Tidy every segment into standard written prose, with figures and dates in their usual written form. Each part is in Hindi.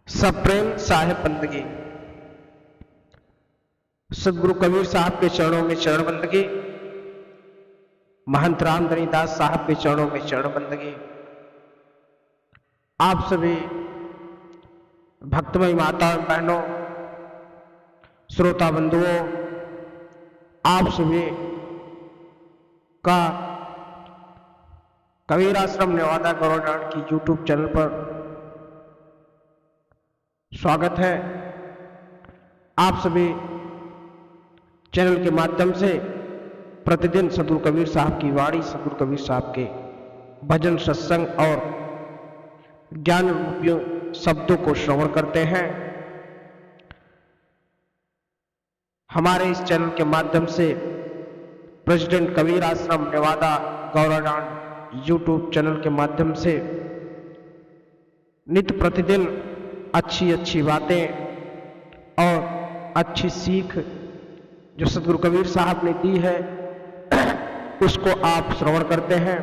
सप्रेम साहिब बंदगी। सदगुरु कबीर साहब के चरणों में चरण बंदगी, महंत रामधनी दास साहब के चरणों में चरण बंदगी। आप सभी भक्तमयी माताओं बहनों, श्रोता बंधुओं, आप सभी का कबीर आश्रम नेवादा गौरडांड की यूट्यूब चैनल पर स्वागत है। आप सभी चैनल के माध्यम से प्रतिदिन सदगुरु कबीर साहब की वाणी, सदगुरु कबीर साहब के भजन, सत्संग और ज्ञान रूपी शब्दों को श्रवण करते हैं। हमारे इस चैनल के माध्यम से प्रेसिडेंट कबीर आश्रम नेवादा गौरडांड यूट्यूब चैनल के माध्यम से नित्य प्रतिदिन अच्छी बातें और अच्छी सीख जो सदगुरु कबीर साहब ने दी है उसको आप श्रवण करते हैं।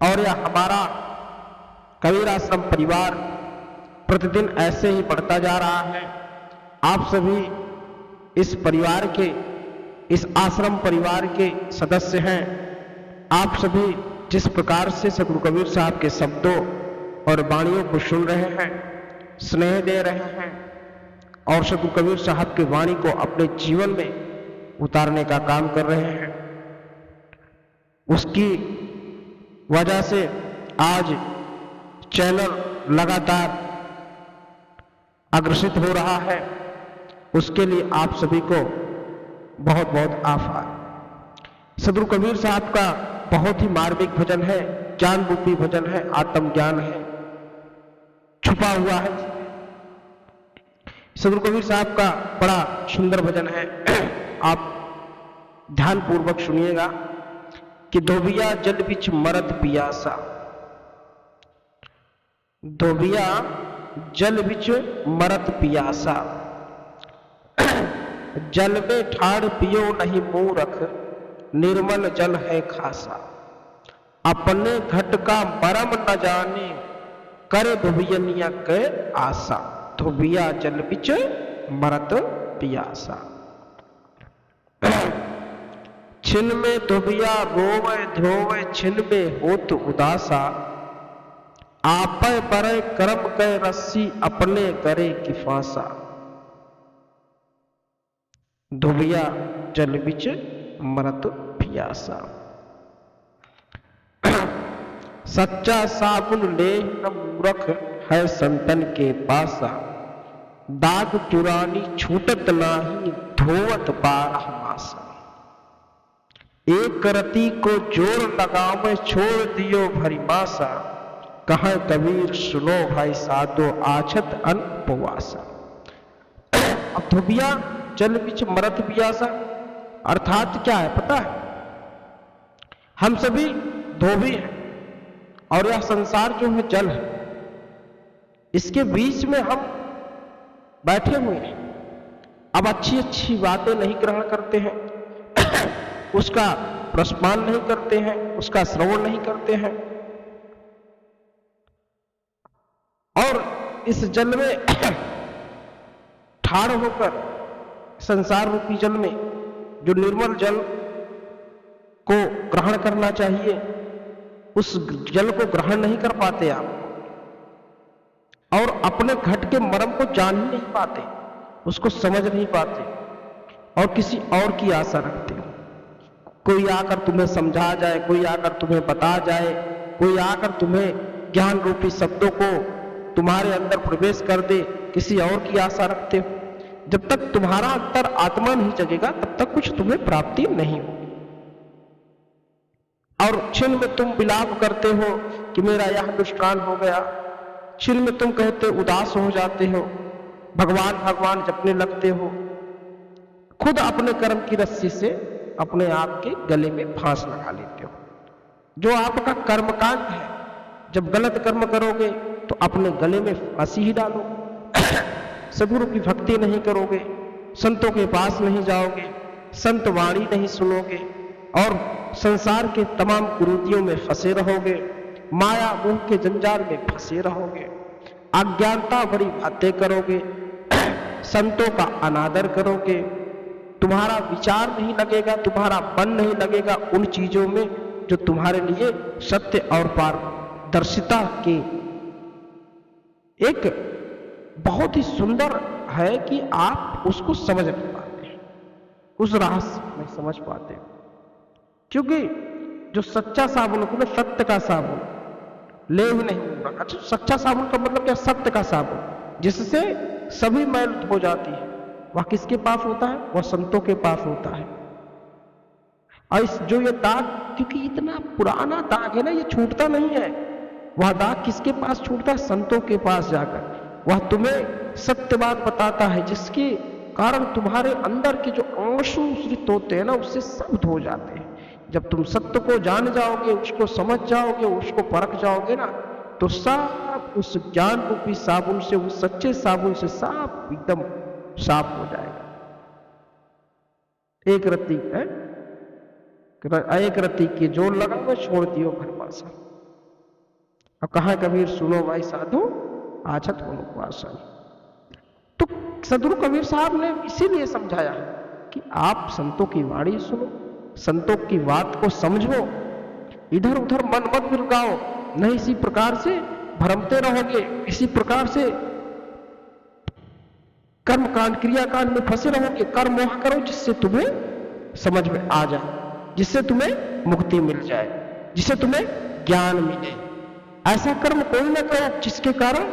और यह हमारा कबीर आश्रम परिवार प्रतिदिन ऐसे ही बढ़ता जा रहा है। आप सभी इस परिवार के, इस आश्रम परिवार के सदस्य हैं। आप सभी जिस प्रकार से सदगुरु कबीर साहब के शब्दों और वाणियों को सुन रहे हैं, स्नेह दे रहे हैं और सदगुरु कबीर साहब की वाणी को अपने जीवन में उतारने का काम कर रहे हैं, उसकी वजह से आज चैनल लगातार अग्रसित हो रहा है। उसके लिए आप सभी को बहुत बहुत आभार। सदगुरु कबीर साहब का बहुत ही मार्मिक भजन है, ज्ञान रूपी भजन है, आत्मज्ञान है, छुपा हुआ है। सदगुरु कबीर साहब का बड़ा सुंदर भजन है, आप ध्यान पूर्वक सुनिएगा कि धोबिया जल बिच मरत पियासा, धोबिया जल बिच मरत पियासा, जल में ठाड़ पियो नहीं मुंह रख, निर्मल जल है खासा, अपने घट का मरम न जाने, करे धोबियनिया के आशा, धोबिया जल बिच मरत पियासा। छिन में धोबिया रोवे ध्रोवे, छिन में होत उदासा, आपे बरे कर्म के रस्सी, अपने करे की फांसा, धोबिया जल बिच मरत पियासा। सच्चा साबुन ले न मूरख, है संतन के पासा, दाग चुरानी छूटत नाही, धोवत बारह मासा, एक रति को जोर लगावे, छोड़ दियो भरी मासा, कहे कबीर सुनो भाई साधो, आछत अनपवासा। अब धोबिया जल बिच मरत पियासा अर्थात क्या है पता है? हम सभी धोबी हैं और यह संसार जो है जल है, इसके बीच में हम बैठे हुए हैं। अब अच्छी बातें नहीं ग्रहण करते हैं, उसका प्रस्पान नहीं करते हैं, उसका श्रवण नहीं करते हैं और इस जल में ठाड़ होकर, संसार रूपी जल में जो निर्मल जल को ग्रहण करना चाहिए, उस जल को ग्रहण नहीं कर पाते आप और अपने घट के मर्म को जान ही नहीं पाते, उसको समझ नहीं पाते और किसी और की आशा रखते हो। कोई आकर तुम्हें समझा जाए, कोई आकर तुम्हें बता जाए, कोई आकर तुम्हें ज्ञान रूपी शब्दों को तुम्हारे अंदर प्रवेश कर दे, किसी और की आशा रखते हो। जब तक तुम्हारा अंतर आत्मा नहीं जगेगा तब तक कुछ तुम्हें प्राप्ति नहीं होगी। और क्षण में तुम विलाप करते हो कि मेरा यह दुष्कान हो गया, क्षण में तुम कहते उदास हो जाते हो, भगवान भगवान जपने लगते हो, खुद अपने कर्म की रस्सी से अपने आप के गले में फांस लगा लेते हो। जो आपका कर्मकांड है, जब गलत कर्म करोगे तो अपने गले में फांसी ही डालोगे। सदगुरु की भक्ति नहीं करोगे, संतों के पास नहीं जाओगे, संत वाणी नहीं सुनोगे और संसार के तमाम कुरीतियों में फंसे रहोगे, माया मोह के जंजाल में फंसे रहोगे। अज्ञानता भरी बातें करोगे, संतों का अनादर करोगे, तुम्हारा विचार नहीं लगेगा, तुम्हारा मन नहीं लगेगा उन चीजों में जो तुम्हारे लिए सत्य और पारदर्शिता के एक बहुत ही सुंदर है कि आप उसको समझ नहीं पाते, उस रहस्य नहीं समझ पाते। क्योंकि जो सच्चा साबुन होता है, सत्य का साबुन, लेव नहीं होगा। अच्छा, सच्चा साबुन का मतलब क्या? सत्य का साबुन, जिससे सभी मैल धो जाती है, वह किसके पास होता है? वह संतों के पास होता है। और जो ये दाग, क्योंकि इतना पुराना दाग है ना, ये छूटता नहीं है। वह दाग किसके पास छूटता है? संतों के पास जाकर। वह तुम्हें सत्य बात बताता है, जिसके कारण तुम्हारे अंदर के जो आंसू उछलित होते हैं ना, उससे सब धो जाते हैं। जब तुम सत्य को जान जाओगे, उसको समझ जाओगे, उसको परख जाओगे ना, तो सब उस ज्ञान रूपी साबुन से, उस सच्चे साबुन से साफ एकदम साफ हो जाएगा। एक रत्ती है, एक रत्ती के जोर लगाओ, छोड़ दियो घर पासा। अब कहा कबीर सुनो भाई साधु, आछत होनो पासा। तो सदगुरु कबीर साहब ने इसीलिए समझाया कि आप संतों की वाणी सुनो, संतों की बात को समझो, इधर उधर मन मत बिरगाओ, नहीं इसी प्रकार से भ्रमते रहोगे, इसी प्रकार से कर्म कांड क्रियाकांड में फंसे रहोगे। कर्म वह करो जिससे तुम्हें समझ में आ जाए, जिससे तुम्हें मुक्ति मिल जाए, जिससे तुम्हें ज्ञान मिले। ऐसा कर्म कोई ना करो जिसके कारण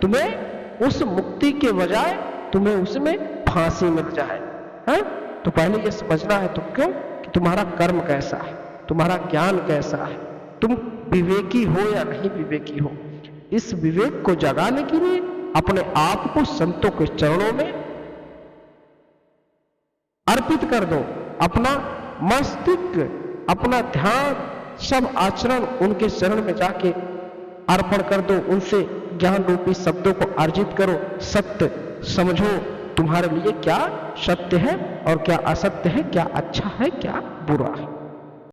तुम्हें उस मुक्ति के बजाय तुम्हें उसमें फांसी मिल जाए, है? तो पहले ये समझना है तुम क्यों कि तुम्हारा कर्म कैसा है, तुम्हारा ज्ञान कैसा है, तुम विवेकी हो या नहीं विवेकी हो। इस विवेक को जगाने के लिए अपने आप को संतों के चरणों में अर्पित कर दो। अपना मस्तिष्क, अपना ध्यान, सब आचरण उनके शरण में जाके अर्पण कर दो। उनसे ज्ञान रूपी शब्दों को अर्जित करो। सत्य समझो, तुम्हारे लिए क्या सत्य है और क्या असत्य है, क्या अच्छा है क्या बुरा है।